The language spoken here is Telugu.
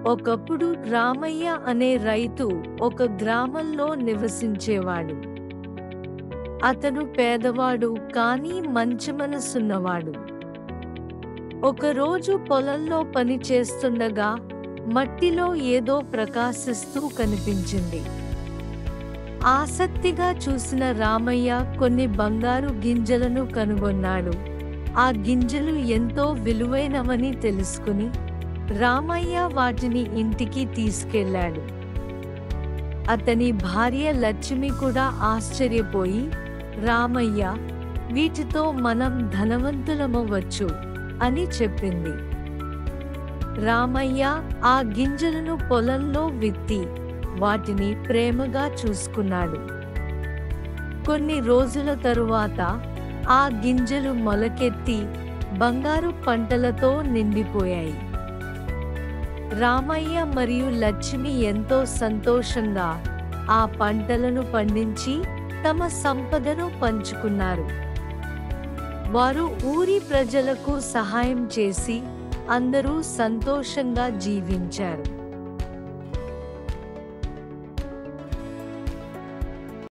ఒకప్పుడు రామయ్య అనే రైతు ఒక గ్రామంలో నివసించేవాడు. అతను పేదవాడు కానీ మంచి మనసున్నవాడు. ఒకరోజు పొలంలో పని చేస్తుండగా మట్టిలో ఏదో ప్రకాశిస్తూ కనిపించింది. ఆసక్తిగా చూసిన రామయ్య కొన్ని బంగారు గింజలను కనుగొన్నాడు. ఆ గింజలు ఎంతో విలువైనవని తెలుసుకుని రామయ్య వాటిని ఇంటికి తీసుకెళ్ళాడు. అతని భార్య లక్ష్మి కూడా ఆశ్చర్యపోయి, రామయ్య, వీటితో మనం ధనవంతులమవ్వచ్చు అని చెప్పింది. రామయ్య ఆ గింజలను పొలంలో విత్తి వాటిని ప్రేమగా చూసుకున్నాడు. కొన్ని రోజుల తరువాత ఆ గింజలు మొలకెత్తి బంగారు పంటలతో నిండిపోయాయి. రామయ్య మరియు లక్ష్మి ఎంతో సంతోషంగా ఆ పంటలను పండించి తమ సంపదను పంచుకున్నారు. వారు ఊరి ప్రజలకు సహాయం చేసి అందరూ సంతోషంగా జీవించారు.